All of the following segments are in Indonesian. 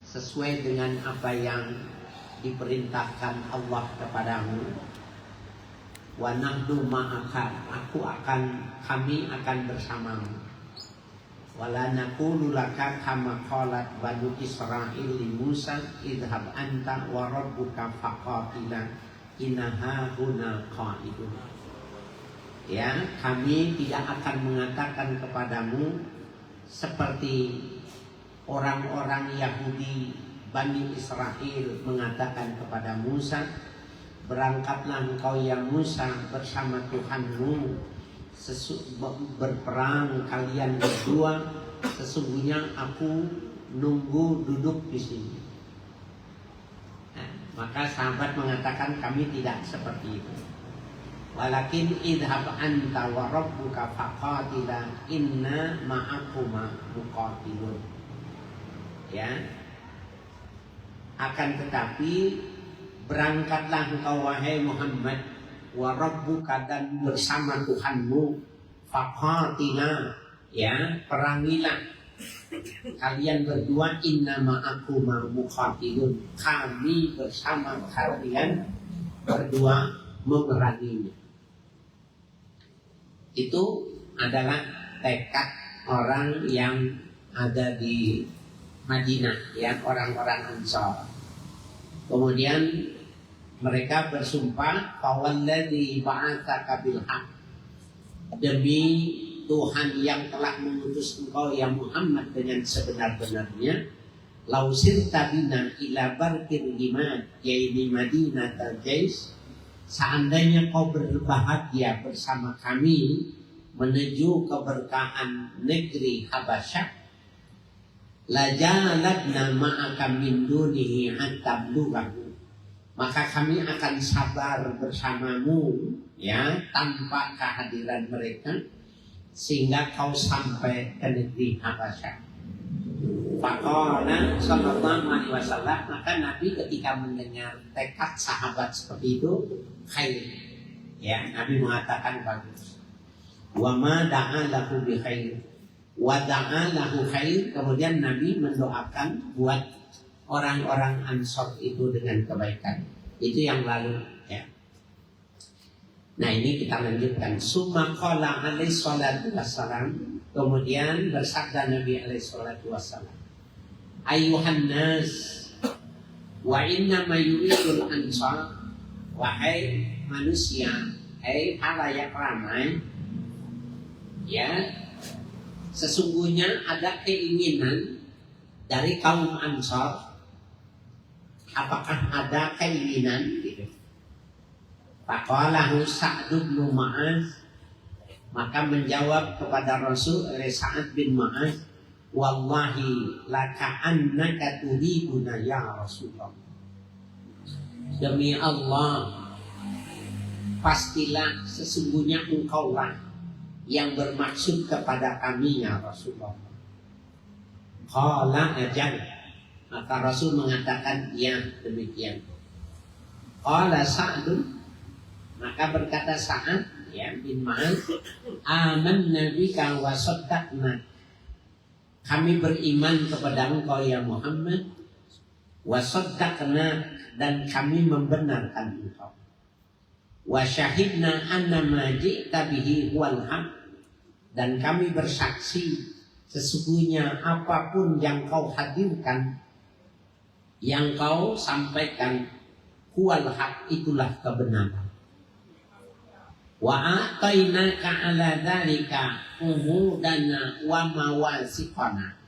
sesuai dengan apa yang diperintahkan Allah kepadamu. Wa nahdu ma'aka, kami akan bersamamu. Wala naqulu laka kama qalat banu Israil li Musa idhab anta wa rabbuka faqatila innaha huna qa'idun. Ya, kami tidak akan mengatakan kepadamu seperti orang-orang Yahudi Bani Israel mengatakan kepada Musa, berangkatlah engkau ya Musa bersama Tuhanmu, berperang kalian berdua, sesungguhnya aku nunggu duduk di sini. Nah, maka sahabat mengatakan kami tidak seperti itu. Walakin idhab anta wa rabbuka faqatila inna ma'akuma muqatilun. Ya. Akan tetapi berangkatlah engkau wahai Muhammad wa rabbuka, dan bersama Tuhanmu, faqatila, ya, perangilah kalian berdua, inna ma'akuma muqatilun, kami bersama kalian berdua memeranginya. Itu adalah tekad orang yang ada di Madinah, ya, orang-orang Ansar. Kemudian mereka bersumpah, fawalladzi ba'atsaka bil haqq, demi Tuhan yang telah mengutus engkau ya Muhammad dengan sebenar-benarnya, lausin tabina ila barkil iman, yaitu Madinah al-Jais, seandainya kau berbahagia bersama kami menuju keberkahan negeri Habasyah, lajaladna ma'aka min dunihi hatta blughahu, maka kami akan sabar bersamamu, ya, tanpa kehadiran mereka sehingga kau sampai ke negeri Habasyah. Faqala sallallahu alaihi wasallam, maka Nabi ketika mendengar tekad sahabat seperti itu, khair, ya, Nabi mengatakan bagus. Wa ma da'a lahu bi khair wa da'a lahu khair, kemudian Nabi mendoakan buat orang-orang Ansor itu dengan kebaikan. Itu yang lalu, ya. Nah, ini kita lanjutkan. Summa qala alaihi salatu wassalam, kemudian bersabda Nabi alaihi salatu wassalam, ayuhan nas wa inna ma yuridul ansar, wahai manusia, halayak ramai, ya, sesungguhnya ada keinginan dari kaum Ansar. Apakah ada keinginan? Gitu. Faqalahu Sa'd bin Mu'adz, maka menjawab kepada Rasul oleh Sa'ad bin Mu'adz, wallahi laka'annaka turiduna ya Rasulullah, demi Allah pastilah sesungguhnya engkau lah yang bermaksud kepada kami ya Rasulullah. Qala ajal, maka Rasul mengatakan ya demikian. Qala Sa'd, maka berkata Sa'ad, ya, bin Mu'adz, amanna bika wa saddaqna, kami beriman kepada engkau ya Muhammad, wa saddaqna, dan kami membenarkan engkau, wa syahidna anna ma ji'ta bihi huwal haq, dan kami bersaksi sesungguhnya apapun yang kau hadirkan, yang kau sampaikan, huwal haq, itulah kebenaran. Wa a'tainaka ala dzalika umudana wa mawasiqana,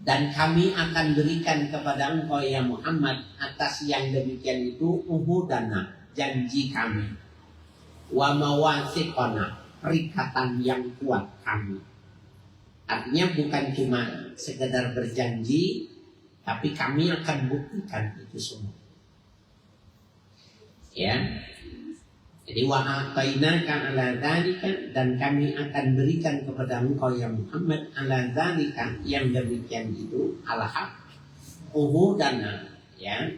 dan kami akan berikan kepada engkau ya Muhammad atas yang demikian itu umudana, janji kami, wa mawasiqana, perikatan yang kuat kami. Artinya bukan cuma sekedar berjanji, tapi kami akan buktikan itu semua. Ya. Jadi wa atainaka ala dzalika, dan kami akan berikan kepada engkau ya Muhammad ala dzalika, yang demikian itu, al-haq, uhudana, ya,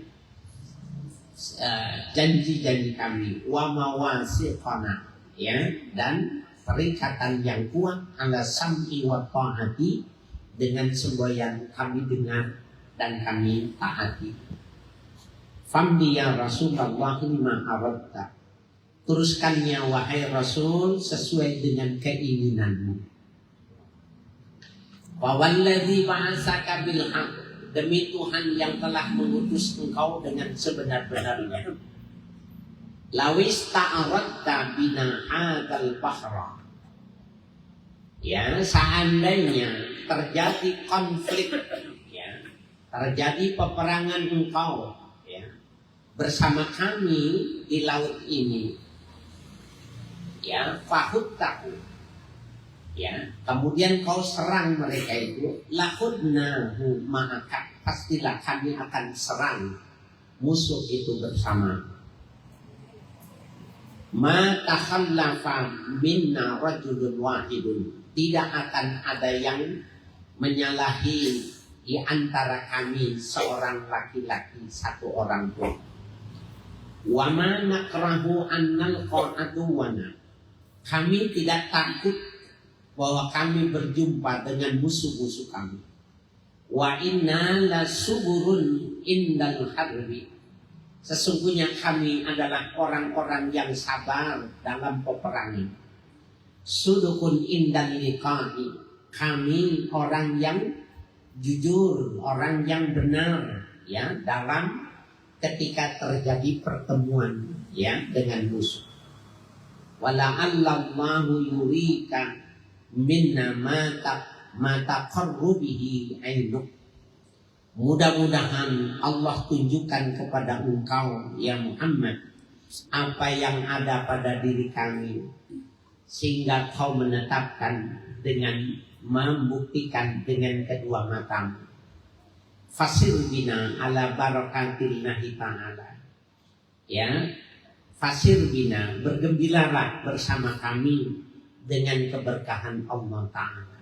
janji-janji kami, wa mawasiqana, ya, dan perikatan yang kuat, ala sam'i wa ta'ati, dengan semboyan kami dengar dan kami taati. Famdi ya Rasulullah lima aradta. Teruskannya wahai Rasul sesuai dengan keinginanmu. Wa walladzi ba'atsaka bil haqq, demi Tuhan yang telah mengutus engkau dengan sebenar-benarnya. Lawis ta'aradta bina hadzal bahra. Ya, seandainya terjadi konflik, ya, terjadi peperangan engkau, ya, bersama kami di laut ini, ya, fahuttahu, ya, kemudian kau serang mereka itu, lahudnahu ma'aka, pastilah kami akan serang musuh itu bersama. Ma takhallafa minna rajulun wahidun, tidak akan ada yang menyalahi di antara kami seorang laki-laki, satu orang pun. Wa ma nakrahu an nalqa aduwana, kami tidak takut bahwa kami berjumpa dengan musuh-musuh kami. Wa inna lasuburun indal harbi, sesungguhnya kami adalah orang-orang yang sabar dalam peperangan. Sudukun indal liqa'i, kami orang yang jujur, orang yang benar, ya, dalam ketika terjadi pertemuan, ya, dengan musuh. Wala'allahu yurika minna ma taqarru bihi ainuk, mudah-mudahan Allah tunjukkan kepada engkau ya Muhammad apa yang ada pada diri kami, sehingga kau menetapkan dengan membuktikan dengan kedua matamu. Fasir bina ala barakatillahi ta'ala, ya, fasir bina, bergembiralah bersama kami dengan keberkahan Allah Ta'ala.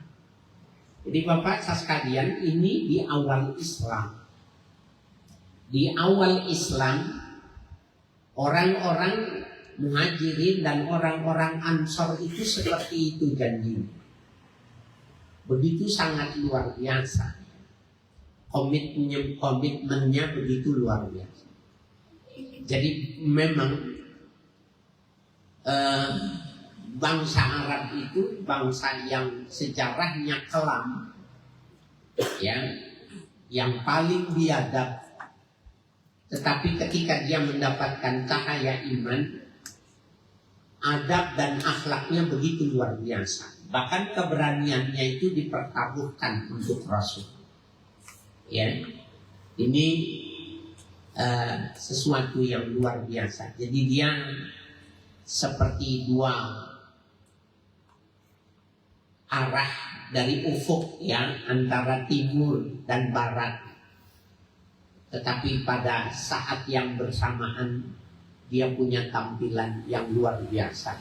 Jadi Bapak sekalian, ini di awal Islam. Di awal Islam, orang-orang Muhajirin dan orang-orang Ansor itu seperti itu janjinya. Begitu sangat luar biasa. Komitmennya begitu luar biasa. Jadi memang bangsa Arab itu bangsa yang sejarahnya kelam, ya, yang paling biadab. Tetapi ketika dia mendapatkan cahaya iman, adab dan akhlaknya begitu luar biasa. Bahkan keberaniannya itu dipertaruhkan untuk Rasul. Ya, ini sesuatu yang luar biasa. Jadi dia seperti dua arah dari ufuk, ya, antara timur dan barat. Tetapi pada saat yang bersamaan dia punya tampilan yang luar biasa.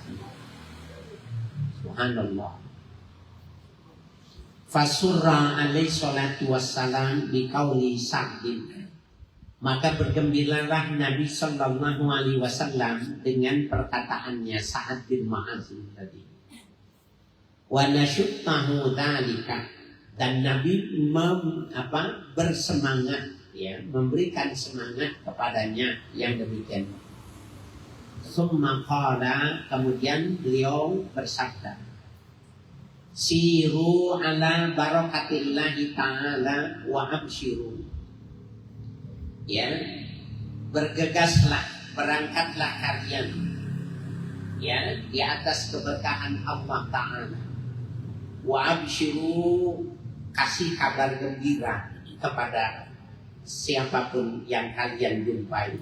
Subhanallah. Fasurra alaihi salatu wassalam biqauli Sa'din, maka bergembiralah Nabi sallallahu alaihi wasallam dengan perkataannya Sa'ad bin Mu'adz tadi. Wa nasyuttahu dzalika, dan Nabi bersemangat, ya, memberikan semangat kepadanya yang demikian. Summa qala, kemudian beliau bersabda, siru ala barakatillahi ta'ala wa abshiru, ya, bergegaslah, berangkatlah kalian, ya, di atas keberkahan Allah Ta'ala. Wa abshiru, kasih kabar gembira kepada siapapun yang kalian jumpai.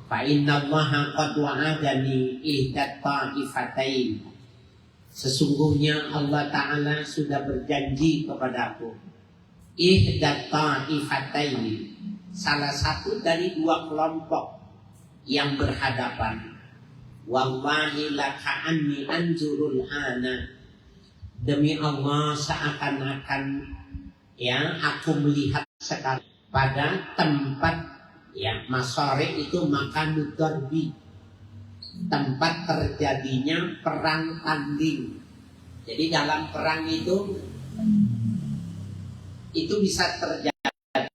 Fa inna Allaha qad wa'adani ihdat ta'ifatain, sesungguhnya Allah Ta'ala sudah berjanji kepadaku. Ihdat ta'ifatain, salah satu dari dua kelompok yang berhadapan. Wallahi laka'anni anzurul ana, demi Allah seakan-akan, ya, aku melihat sekarang pada tempat, ya, masore itu makan darbi, tempat terjadinya perang tanding. Jadi dalam perang itu bisa terjadi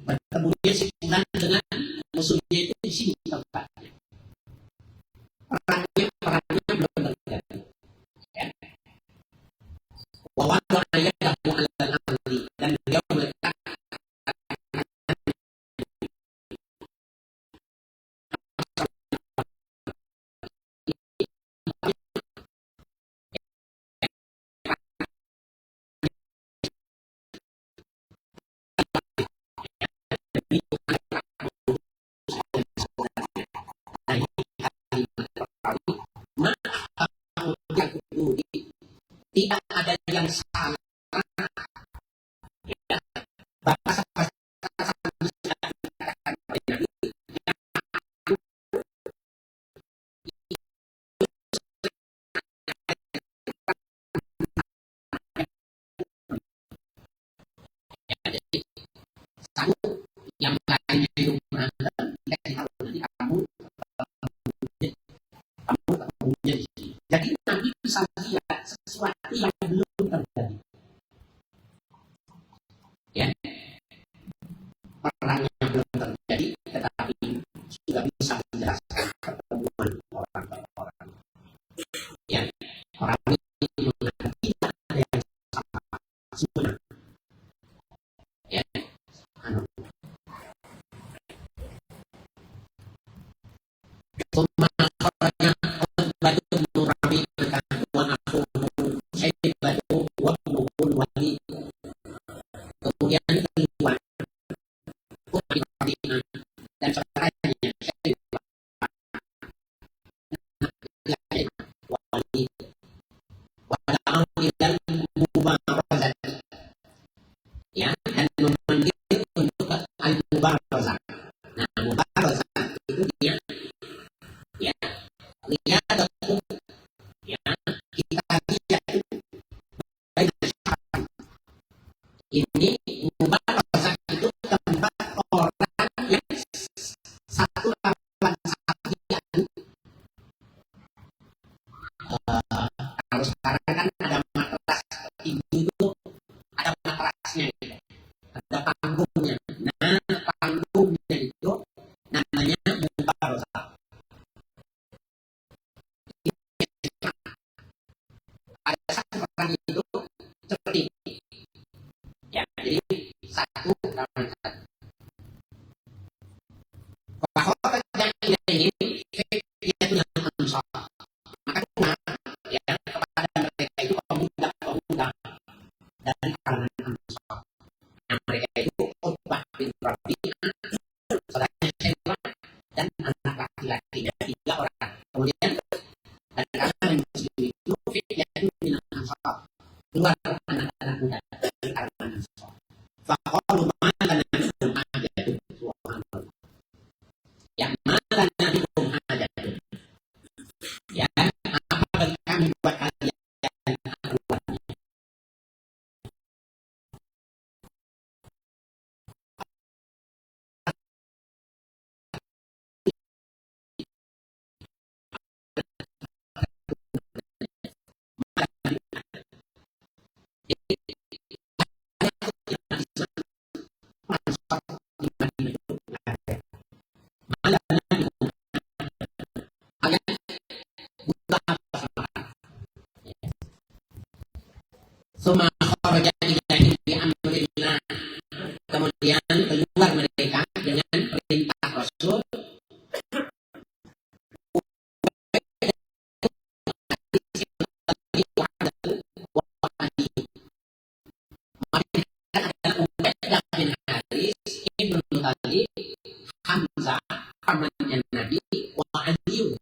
Bertemunya si fulan dengan musuhnya itu di sini tempatnya. Perangnya belum terjadi. Ya. Wawan ayat dalam al-amri dan beliau melekat tidak ada yang salah. Ya. Bahasa kamu yang lainnya itu berantem, dikasih tahu nanti kamu jadi. Jadi Nabi bisa melihat sesuatu yang belum terjadi. Ya, perangnya belum terjadi, tetapi sudah bisa menjelaskan pertemuan orang per orang. Ya, orang ini mengatakan tidak ada yang sama semua. Ya, anu. Batu nurami dengan aku saya batu Kalau sekarang kan ada matras ibu itu, ada matrasnya gitu, ada panggungnya. Nah, panggungnya itu namanya mubarosa. Ada satu orang itu seperti ini. Ya, jadi satu lawan satu. Bahwa yang ini itu yang ansor. Maka ya kepada mereka itu pemuda-pemuda dari kalangan ansor. Nah, mereka itu Utbah bin Rabi'ah, saudaranya Syaibah, dan anak laki-lakinya 3 orang. Kemudian dan karena muslim itu fi'yatun min ansor, keluar anak-anak muda dari kalangan ansor. Faqalu ma lana minhum hajatun, subhanallah. Yang mana nabi hajatun. Ya, apa bagi kami buat kalian keluarnya. Suma kharaja ilaihim bi amrillah. Kemudian keluar mereka dengan perintah Rasul. Ubaidah bin Haris ibnu Talib, Hamzah pamannya Nabi, wa Ali,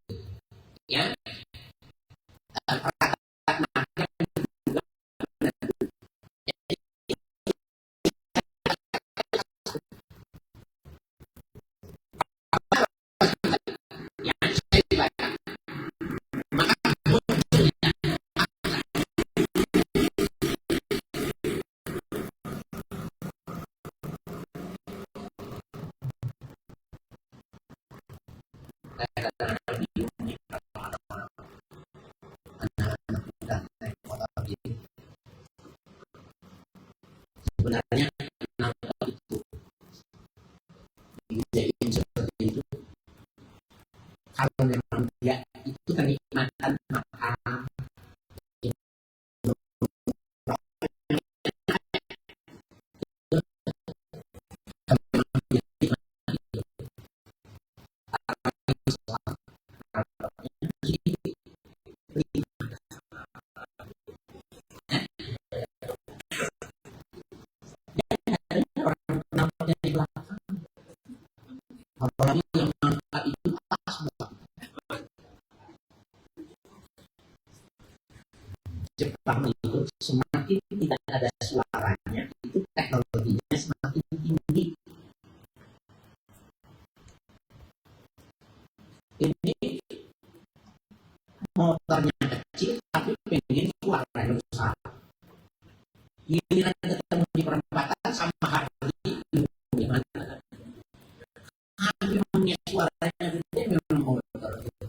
ya. Sebenarnya kenapa itu dijadiin seperti itu? Kalau memang dia itu kenikmatan makan, orang penampilannya di belakang, apalagi yang angkat itu pas banget. Jepang itu semakin tidak ada suaranya, itu teknologinya semakin tinggi. Ini motornya kecil tapi pengen suaranya besar. Ini ada ketemu di perempatan sama Harley, gimana? Memangnya suaranya gede, memang motor gitu.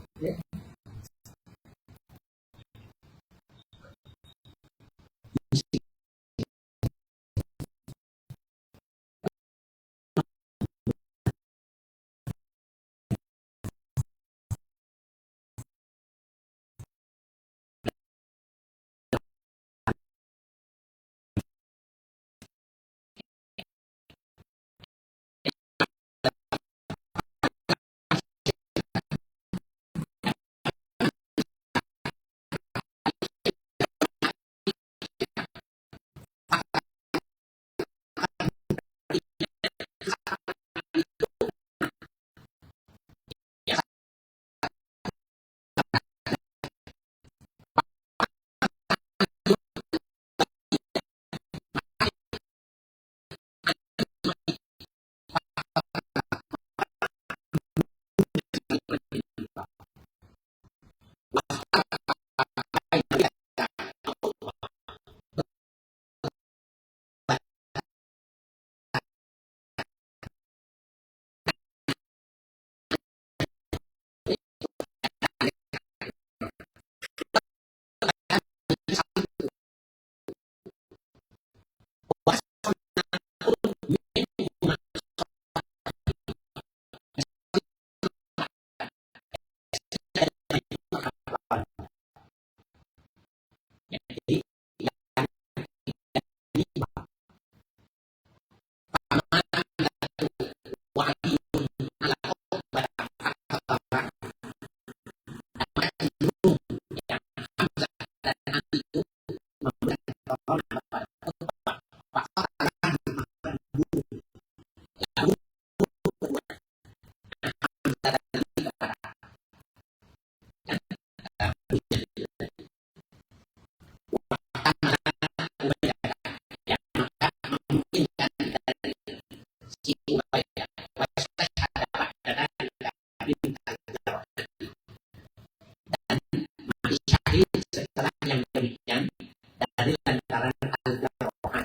Tapi setelah yang demikian, dari lantaran al-jarohat,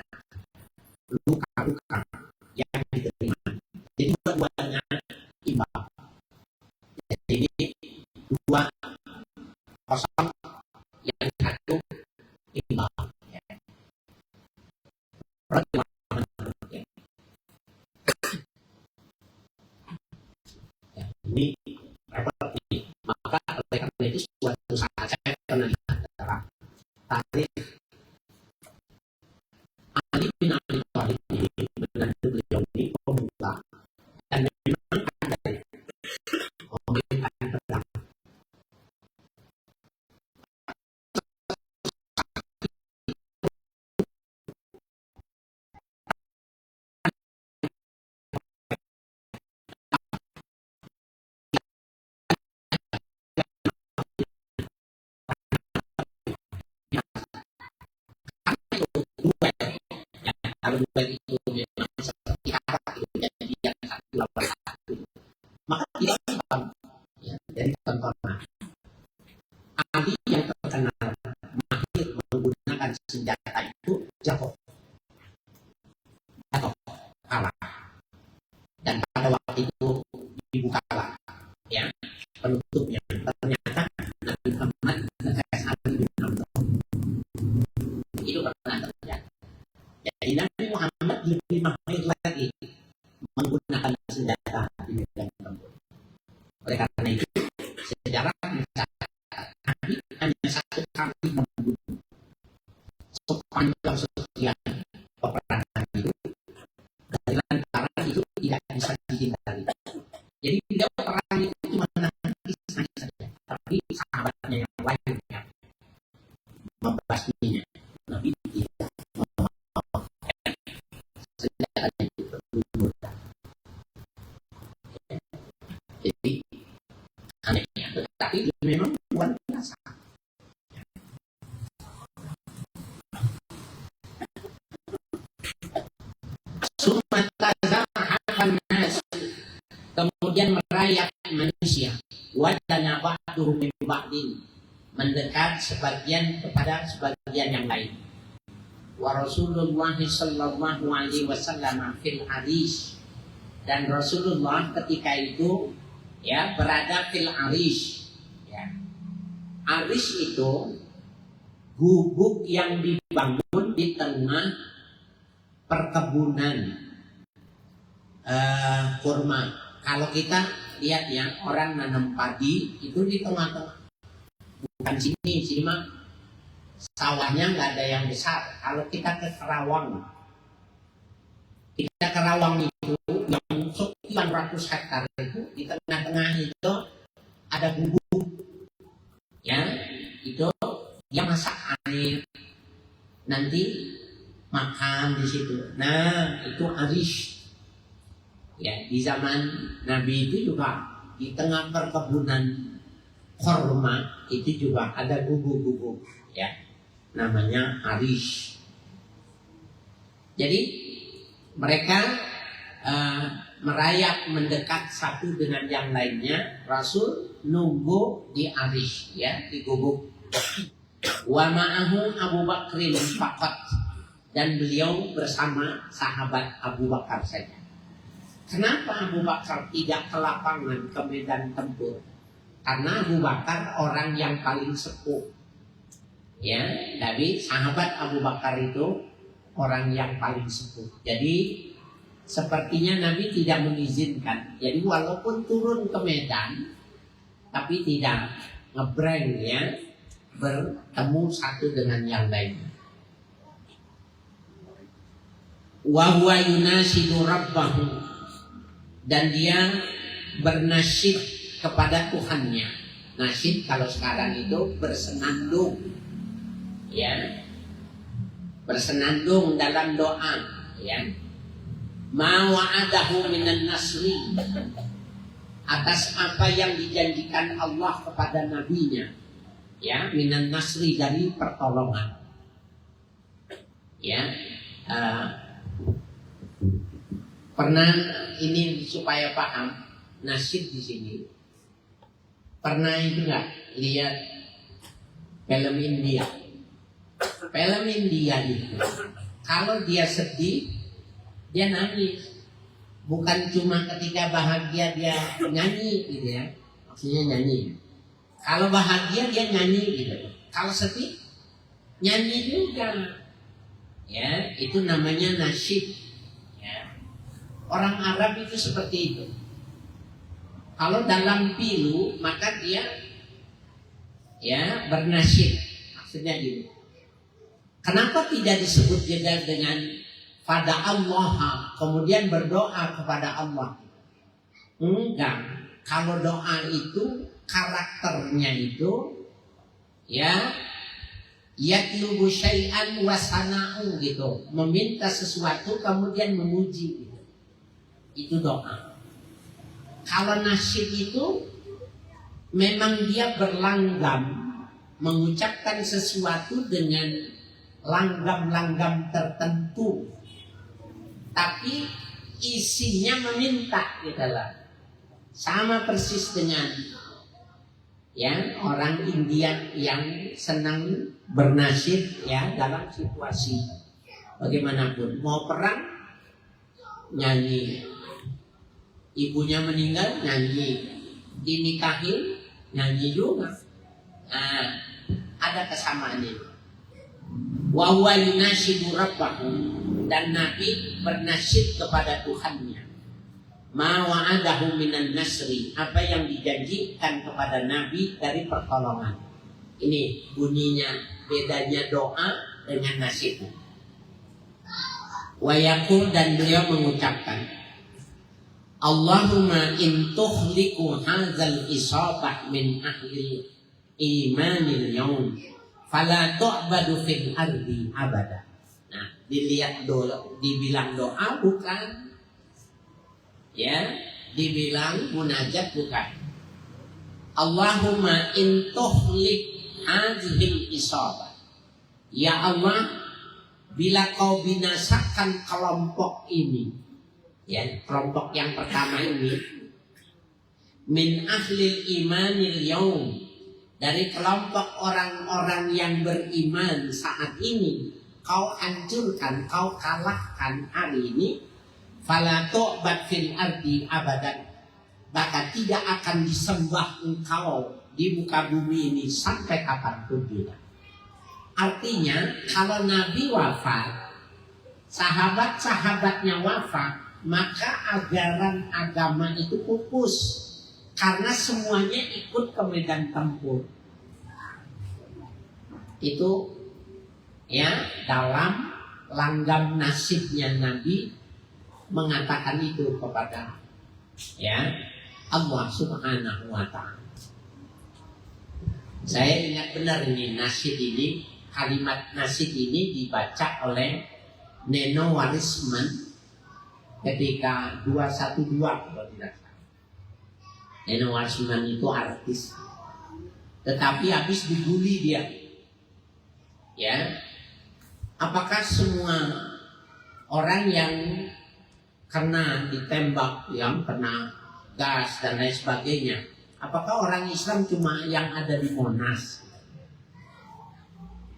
luka-luka yang diterima, jadi dua-duanya imbang. Jadi dua kosong, yang satu imbang. Ini repot ini. Maka oleh karena itu suatu saat saya pernah lihat dalam tarikh Ali bin Abi Thalib ini, benar beliau ini pemuda dan memang ada pemerintahan pedang. Kalau duel itu memang seperti apa itu jadi yang satu lawan satu, maka tidak gampang ya, dari tontonan. Ali yang terkenal mahir menggunakan senjata itu jatuh kalah, dan pada waktu itu dibukalah ya penutupnya, ternyata Nabi Muhammad mengatakan Ali bin Abi Thalib itu pernah terjadi. Jadi Nabi Muhammad lebih mahir lagi menggunakan senjata di medan tempur. Oleh karena itu sejarah mencatat Nabi hanya satu kali membunuh sepanjang sekian peperangan itu, dari lantaran itu tidak bisa dihindari. Jadi tidak perang itu cuma nanti saja, tapi sahabatnya yang lain yang membasminya. Nabi tidak senjatanya itu terbunuh. Jadi anehnya, tetapi memang luar biasa. Kemudian merayap manusia, wadana ba'duhum min ba'din, mendekat sebagian kepada sebagian yang lain. Wa Rasulullah sallallahu alaihi wasallam fil arish, dan Rasulullah ketika itu ya berada fil arish. Ya. Arish itu gubuk yang dibangun di tengah perkebunan kurma. Kalau kita lihat ya, orang nanam padi itu di tengah-tengah, bukan sini mah sawahnya nggak ada yang besar. Kalau kita ke Kerawang itu yang sekian ratus hektar itu, di tengah-tengah itu ada gubuk ya, itu yang masak air, nanti makan di situ. Nah itu arish. Ya, di zaman Nabi itu juga di tengah perkebunan korma itu juga ada gubuk-gubuk ya, namanya arish. Jadi mereka merayap mendekat satu dengan yang lainnya. Rasul nunggu di arish ya, di gubuk. Wa ma'ahu Abu Bakrin faqat, dan beliau bersama sahabat Abu Bakar saja. Kenapa Abu Bakar tidak ke lapangan, ke medan tempur? Karena Abu Bakar orang yang paling sepuh. Ya, tapi sahabat Abu Bakar itu orang yang paling sepuh. Jadi sepertinya Nabi tidak mengizinkan. Jadi walaupun turun ke medan, tapi tidak ngebreng ya, bertemu satu dengan yang lain. Wa huwa yunasidu rabbahu, dan dia bernasyid kepada Tuhannya. Nasyid kalau sekarang itu bersenandung ya, bersenandung dalam doa ya. Ma wa'adahu minan nasri, atas apa yang dijanjikan Allah kepada nabinya ya, minan nasri, dari pertolongan ya. Pernah ini supaya paham nasyid di sini. Pernah itu enggak lihat Film India. Film India itu kalau dia sedih dia nangis. Bukan cuma ketika bahagia dia nyanyi gitu ya. Maksudnya nyanyi. Kalau bahagia dia nyanyi gitu. Kalau sedih nyanyi juga. Ya, itu namanya nasyid. Ya. Orang Arab itu seperti itu. Kalau dalam pilu maka dia ya bernasyid. Maksudnya gitu. Kenapa tidak disebut juga dengan pada Allah kemudian berdoa kepada Allah? Enggak. Kalau doa itu karakternya itu ya yatlubu syai'an wa sana'u gitu, meminta sesuatu kemudian memuji gitu. Itu doa. Kalau nasyid itu memang dia berlanggam mengucapkan sesuatu dengan langgam-langgam tertentu, tapi isinya meminta gitu lah. Sama persis dengan ya orang India yang senang bernasyid ya dalam situasi bagaimanapun. Mau perang nyanyi, ibunya meninggal nyanyi, dinikahin nyanyi juga. Nah, ada kesamaan itu. Wa huwa yunasyidu rabbahu, dan Nabi bernasyid kepada Tuhannya. Ma wa'adahu minan nasri, apa yang dijanjikan kepada Nabi dari pertolongan. Ini bunyinya, bedanya doa dengan nasyid. Wa yaqul, dan beliau mengucapkan, Allahumma in tuhliku hadzal isabah min ahli imanil yaum fala tu'badu fil ardi abada. Nah, dilihat dulu, dibilang doa bukan ya, dibilang munajat bukan. Allahumma in tuhlik hadhil isabah, ya Allah, bila kau binasakan kelompok ini, ya kelompok yang pertama ini, min ahlil imanil yaum, dari kelompok orang-orang yang beriman saat ini, kau hancurkan, kau kalahkan hari ini, fala tu'bad fil ardi abadan, maka tidak akan disembah engkau di muka bumi ini sampai kapanpun juga. Artinya kalau Nabi wafat, sahabat-sahabatnya wafat, maka ajaran agama itu pupus karena semuanya ikut ke medan tempur. Itu ya dalam langgam nasibnya Nabi mengatakan itu kepada ya Allah Subhanahu wa ta'ala. Saya ingat benar ini nasyid ini, kalimat nasyid ini dibaca oleh Neno Warisman ketika 212 kalau tidak salah. Neno Warisman itu artis, tetapi habis dibully dia. Ya, apakah semua orang yang kena ditembak, yang kena gas dan lain sebagainya, apakah orang Islam cuma yang ada di Monas?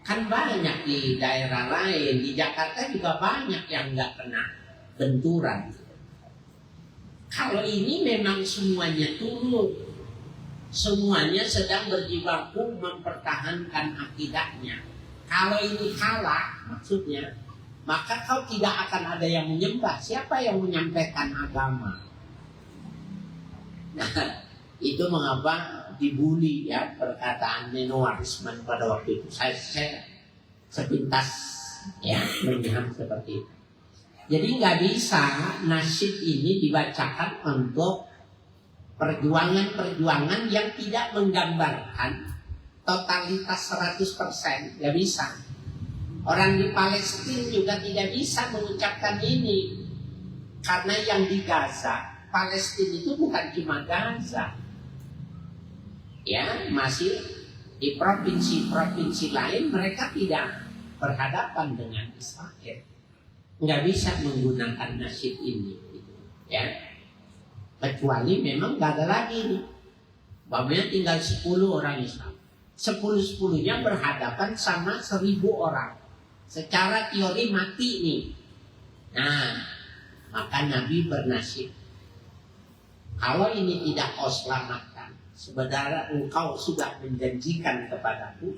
Kan banyak di daerah lain, di Jakarta juga banyak yang nggak kena benturan. Kalau ini memang semuanya turun, semuanya sedang berjibaku mempertahankan akidahnya. Kalau ini kalah, maksudnya, maka kau tidak akan ada yang menyembah. Siapa yang menyampaikan agama? Nah, itu mengapa dibully ya perkataan Neno Warisman pada waktu itu. Saya sepintas ya melihat seperti itu. Jadi nggak bisa nasyid ini dibacakan untuk perjuangan-perjuangan yang tidak menggambarkan totalitas 100%. Nggak bisa. Orang di Palestina juga tidak bisa mengucapkan ini. Karena yang di Gaza, Palestina itu bukan cuma Gaza. Ya, masih di provinsi-provinsi lain mereka tidak berhadapan dengan Israel. Nggak bisa menggunakan nasyid ini. Gitu. Ya. Kecuali memang nggak ada lagi nih. Bapaknya tinggal 10 orang Islam. 10-10-nya berhadapan sama 1000 orang. Secara teori mati nih. Nah, maka Nabi bernasib, kalau ini tidak kau selamatkan, sebenarnya engkau sudah menjanjikan kepadaku,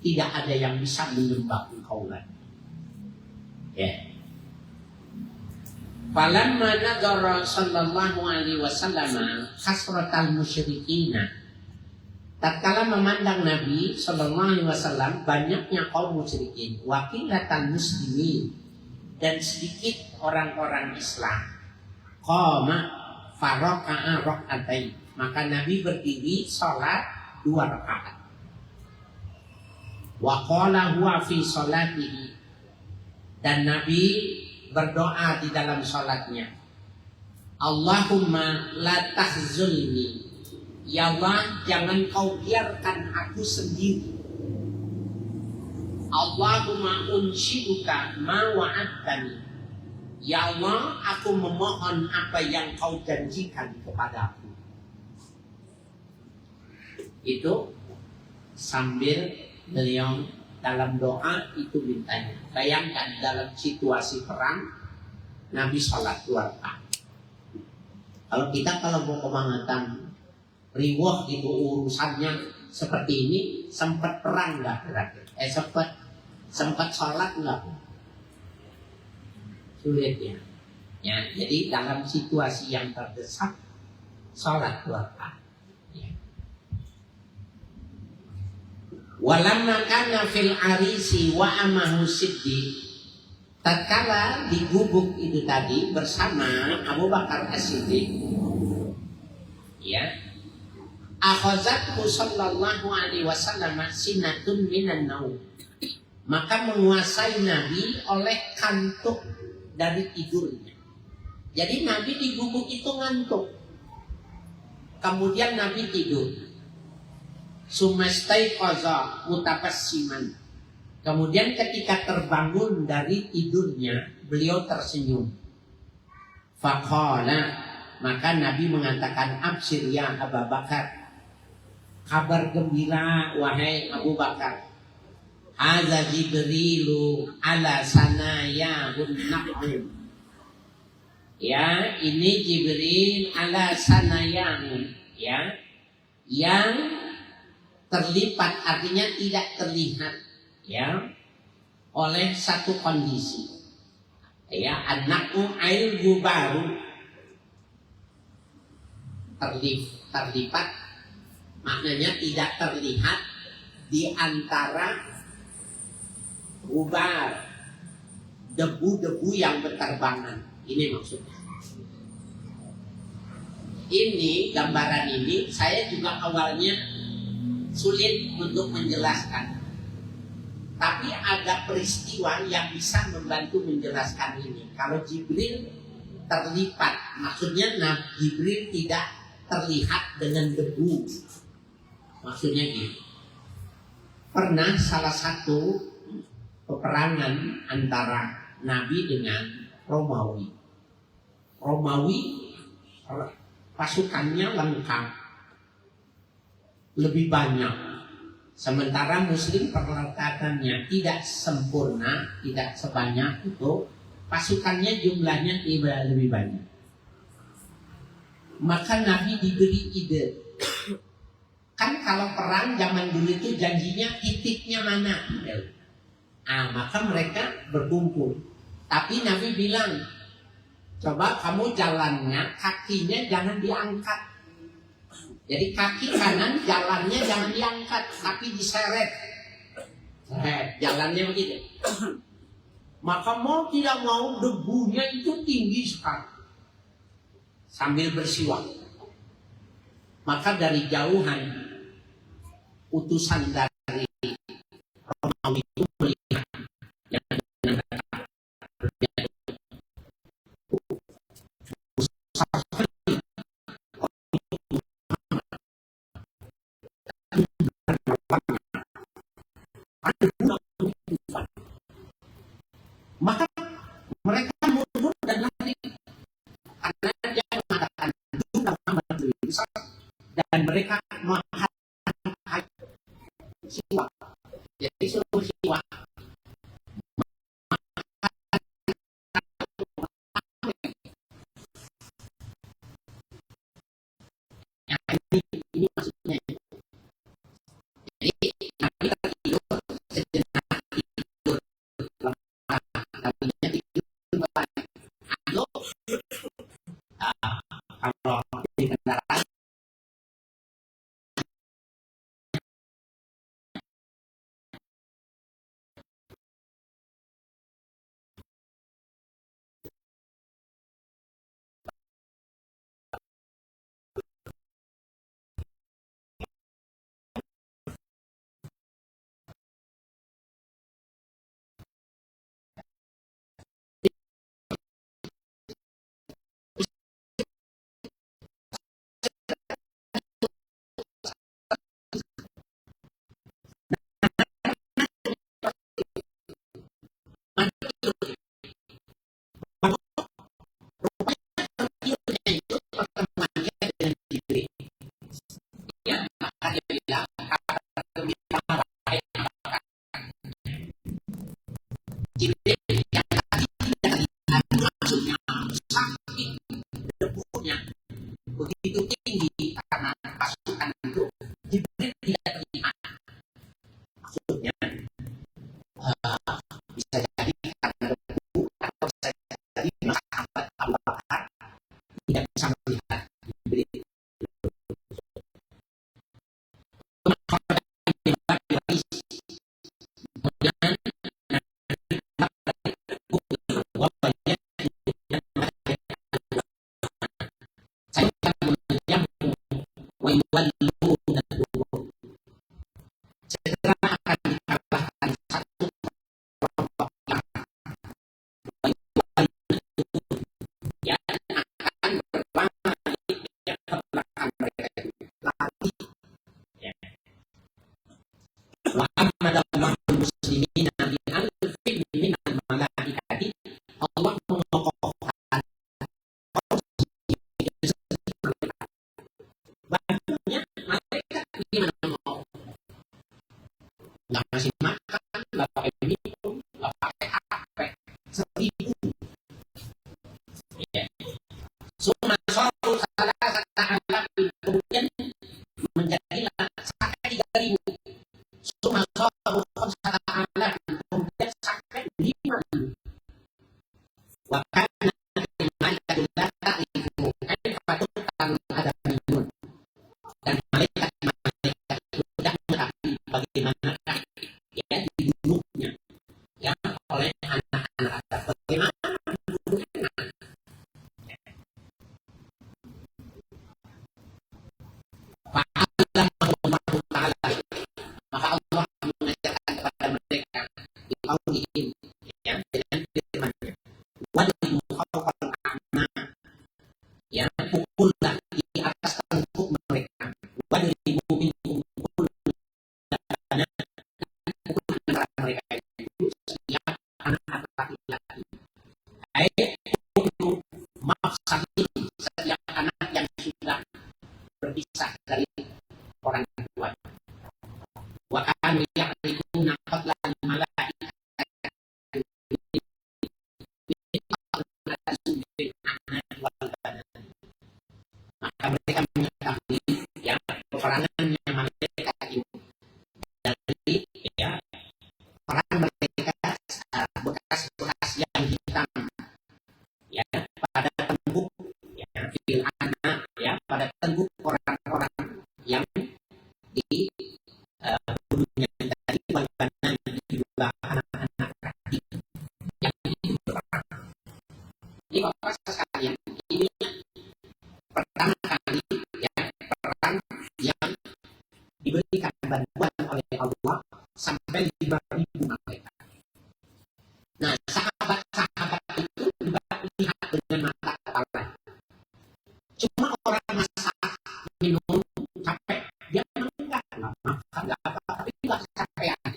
tidak ada yang bisa menyembah engkau lagi. Ya. Falamma nadara sallallahu alaihi wasallam hasratal musyrikina. Tatkala memandang Nabi sallallahu alaihi wasallam banyaknya kaum musyrikin, wa qillatan muslimin, dan sedikit orang-orang Islam, qama faraqa'a rak'atain, maka Nabi berdiri salat 2 rakaat. Wa qala huwa fi salatihi, dan Nabi berdoa di dalam salatnya, Allahumma la tahzulni, ya Allah jangan kau biarkan aku sendiri. Allahumma unsyi'uka ma wa'adtani, ya Allah aku memohon apa yang kau janjikan kepadaku. Itu sambil beliau dalam doa itu mintanya. Bayangkan dalam situasi perang Nabi sholat 2 rakaat. Kalau mau kemangatan riwah itu urusannya seperti ini, sempat perang nggak berarti? Sempat sholat nggak? Sulit ya. Ya, jadi dalam situasi yang terdesak sholat 2 rakaat. Ya. Walamma kana fil arisi wa amahu siddiq, tatkala di gubuk itu tadi bersama Abu Bakar As-Siddiq, ya, akhazathu sallallahu alaihi wasallam sinatun minan naum, maka menguasai Nabi oleh kantuk dari tidurnya. Jadi Nabi di gubuk itu ngantuk, kemudian Nabi tidur. Sumastaiqaza mutabassiman, kemudian ketika terbangun dari tidurnya beliau tersenyum. Faqala, maka Nabi mengatakan, absyir ya Abu Bakar, kabar gembira wahai Abu Bakar. Hadza Jibrilu ala sanayahun naqum, ya, ini Jibril ala sanayahun, ya, yang terlipat, artinya tidak terlihat, ya, oleh satu kondisi, ya, anakku air gubaru, terlipat maknanya tidak terlihat di antara gubar, debu-debu yang berterbangan. Ini maksudnya. Ini gambaran ini saya juga awalnya sulit untuk menjelaskan, tapi ada peristiwa yang bisa membantu menjelaskan ini. Kalau Jibril terlipat, maksudnya Jibril tidak terlihat dengan debu, maksudnya gitu. Pernah salah satu peperangan antara Nabi dengan Romawi. Pasukannya lengkap, lebih banyak, sementara Muslim perlengkapannya tidak sempurna, tidak sebanyak itu, pasukannya jumlahnya tidak lebih banyak. Maka Nabi diberi ide, kan kalau perang zaman dulu itu janjinya titiknya mana, maka mereka berkumpul. Tapi Nabi bilang, coba kamu jalannya, kakinya jangan diangkat. Jadi kaki kanan jalannya jangan diangkat, tapi diseret. Jalannya begitu. Maka mau tidak mau debunya itu tinggi sekali. Sambil bersiwak. Maka dari jauhan utusan dari Romawi itu melihat yang maka mereka mundur dan lari karena dia mengatakan jumlah Muhammad lebih besar dan mereka mengatakan siwa. Jadi suruh siwa. Nah, ini maksudnya. Jadi Nabi tertidur sejenak tidur lemah, Nabinya tidur balik. Ayo, kalau di kendaraan itu pertemuannya dengan Jibril. Ya, maka dia bilang Jibril yang tadi tidak lihat maksudnya sakit debunya begitu tinggi karena pasukan itu Jibril tidak terlihat. Maksudnya bisa jadi karena debu atau bisa jadi sahabat Abu Bakar tidak bisa melihat Jibril. Segera akan dikalahkan satu kelompok yang akan berlama di belakang mereka lagi. Wa amadallahu muslimin bi alfin min al-malaikati. Allah mengokohkan bantunya malaikat di mana mau. Nggak ngasih makan, nggak pakai minum, nggak pakai HP. 1000. Ya. Summa saru salah kata anak kemudian menjadilah sampai 3000. Summa saru salah anak kemudian sampai 5000. Wa kana malaikat la ta'rifu kaifa tuqtal ada minun. Dan malaikat itu tidak mengetahui bagaimana ya dibunuhnya ya oleh anak-anak Adam. Bagaimana dibunuhnya? Fa'alam Allah Ta'ala, maka Allah mengajarkan kepada mereka di qaulihim ya dengan firman-Nya, wadribu fawqal a'ma, ya pukullah di atas tengkuk mereka, wadribu minhum kullana, pukul mereka itu setiap anak laki-laki. Ayat kullu mafsadin, setiap anak yang sudah berpisah dari orang tua. Wa kanu ya'rifuna fadlan malaikati maka mereka mengetahui ya peperangannya malaikat itu dari ya peran mereka bekas-bekas yang hitam ya pada tengkuk ya fil anak ya pada tengkuk orang-orang yang di bunuhnya tadi wal-banan juga anak-anak laki yang itu berperang. Ini bapak sekalian ini pertama kali ya perang yang diberikan bantuan oleh Allah sampai 5000 malaikat. Nah sahabat-sahabat itu juga lihat dengan mata kepala. Cuma orang masak minum capek dia menenggak nggak makan nggak apa tapi nggak kecapean.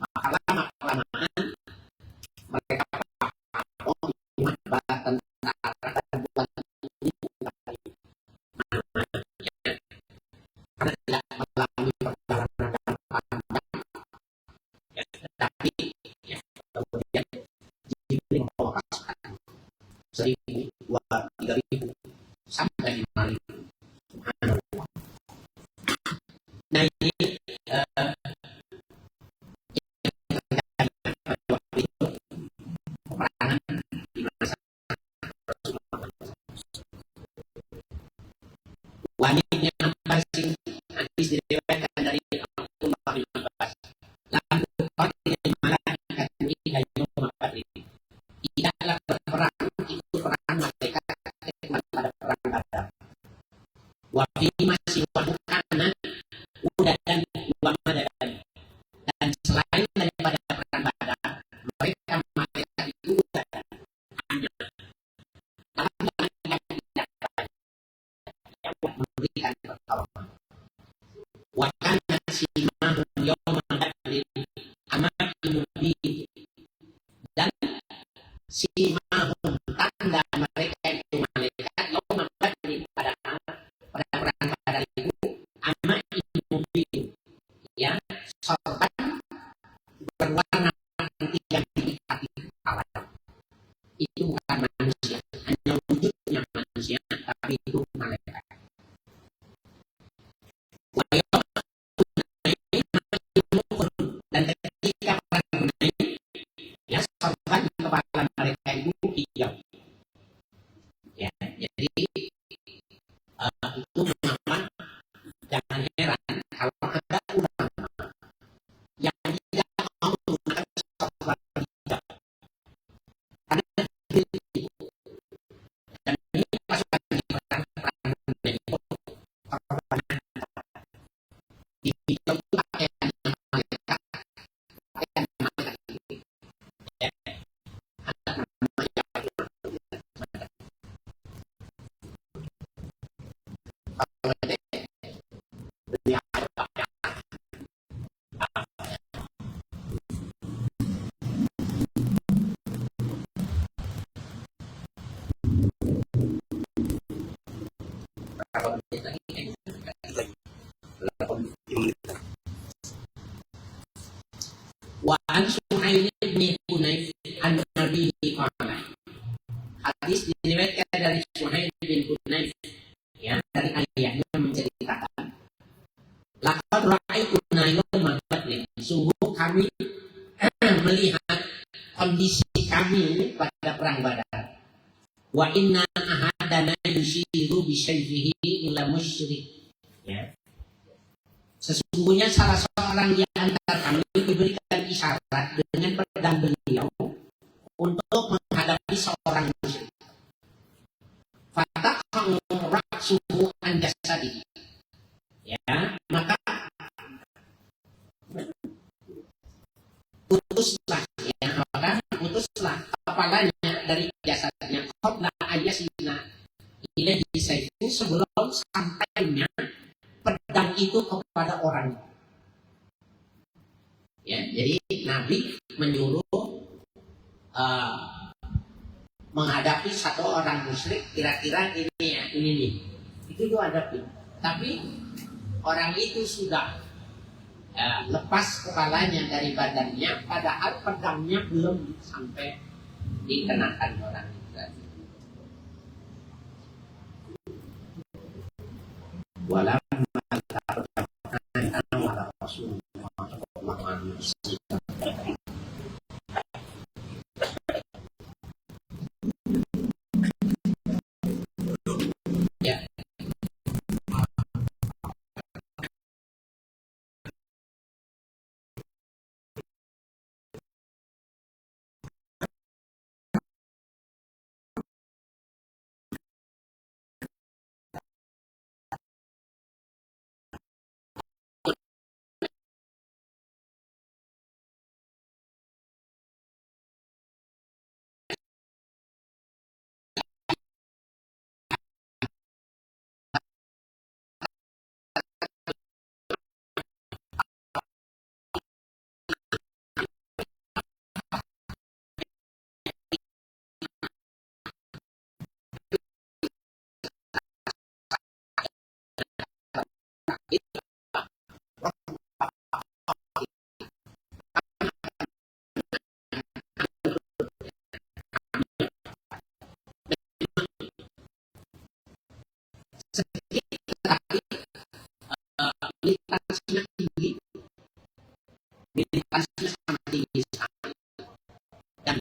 Maka lama-kelamaan mereka oh ingat bala tentara dan bukan ini karena tidak melalui perjalanan yang panjang 3.000 sampai 5.000. Nah ini peperangan di masa wanita yang paling hadis diriwayatkan dari Abdullah bin Abbas. Lalu qatil malaikat ila yaum al-qadr. Tidaklah berperang itu perang malaikat pada perang Badar. Wa fi masih karena udah dan wa madadan. Dan selain daripada perang Badar, mereka malaikat itu udah dan hanya yang memberikan pertolongan. Wa kana simahum yawma badrin amat mubin. Dan simahum tanda mereka itu malaikat yawma badrin pada perang Badar itu amat mubin, ya, sorban berwarna putih yang diikat di kepala. Itu bukan manusia, hanya wujudnya manusia, tapi itu malaikat. Dan ketika perang Hunain, ya, sorban di kepala mereka itu hijau. Ya, jadi itu mengapa jangan heran kalau ada ulama yang tidak mau menggunakan sorban hijau. Karena itu, dan ini pasukan di perang Hunain itu sorban hijau itu pakaian malaikat, pakaian malaikat itu. Ya, ada nama yang kalau ada dunia berapa menit lagi? Wa an Suhail bin Hunayf an Nabi qala. Hadis diriwayatkan dari Suhail bin Hunayf, ya, dari ayahnya menceritakan, laqad ra'aituna yawma badrin, sungguh kami melihat kondisi kami pada perang Badar. Wa inna ahadana yushiru bi sayfihi ila musyrik. Ya. Sesungguhnya salah seorang di antara kami diberikan isyarat dengan pedang beliau untuk menghadapi seorang musyrik. Fataqa'u ra'suhu an jasadihi. Ya, maka putuslah, ya, maka putuslah kepalanya dari jasadnya qabla ayasina ilaihi sayfu, sebelum sampainya pedang itu kepada orang. Ya, jadi Nabi menyuruh menghadapi satu orang musyrik, kira-kira ini ya, ini nih, itu dihadapi. Tapi orang itu sudah lepas kepalanya dari badannya, padahal pedangnya belum sampai dikenakan orang itu. Walau ya, tetapi militansinya tinggi, militansinya sangat tinggi sekali, dan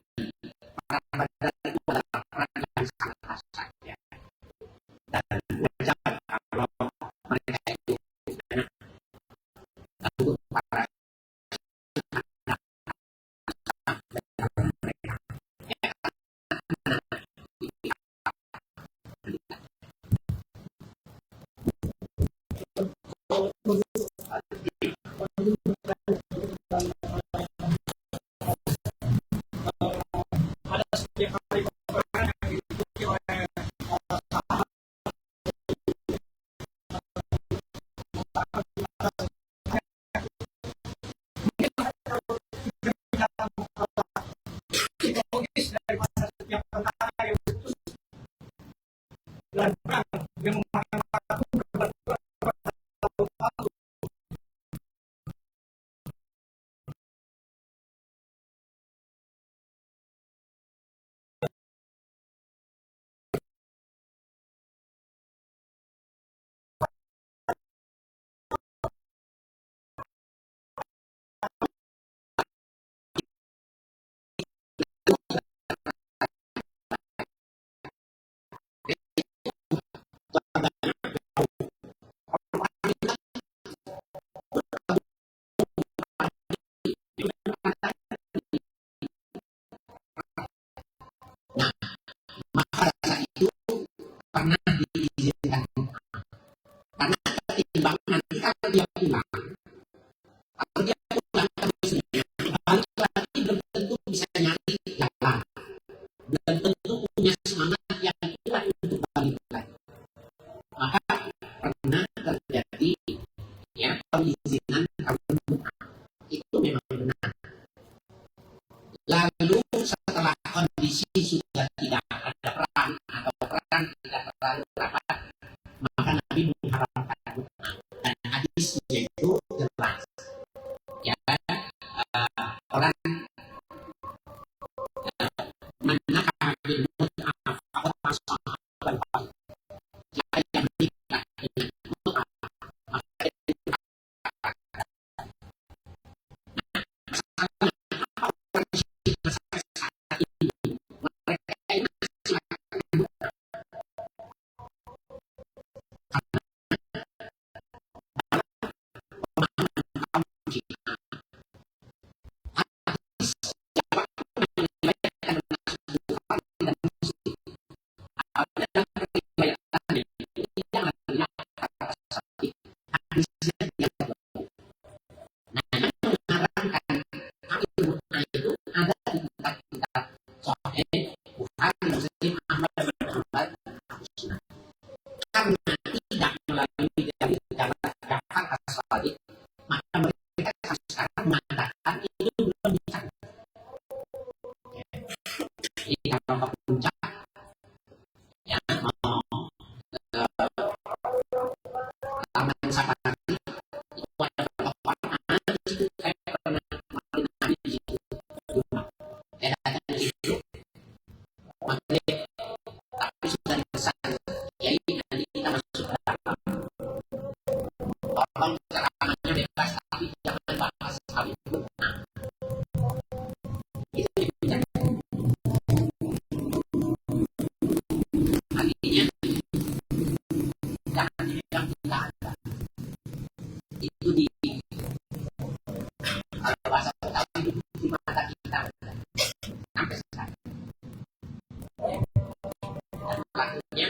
para bandar itu adalah peran yang sangat kasar ya. Dan wajar kalau mereka itu untuk para pernah diizinkan, karena ketimbang nanti kalau dia pulang terusnya balik lagi belum tentu bisa nyari jalan, belum tentu punya semangat yang kuat untuk balik lagi. Maka pernah terjadi ya perizinan kawin muka, itu memang benar. Lalu setelah kondisi sudah tidak ada perang atau perang tidak terlalu rapat, maka Nabi mengharamkan dan hadisnya itu jelas ya, orang mana kawin muka fakot masalah yang menikah dengan muka, maka itu di bahasa Betawi di mata kita sampai sekarang. Dan akhirnya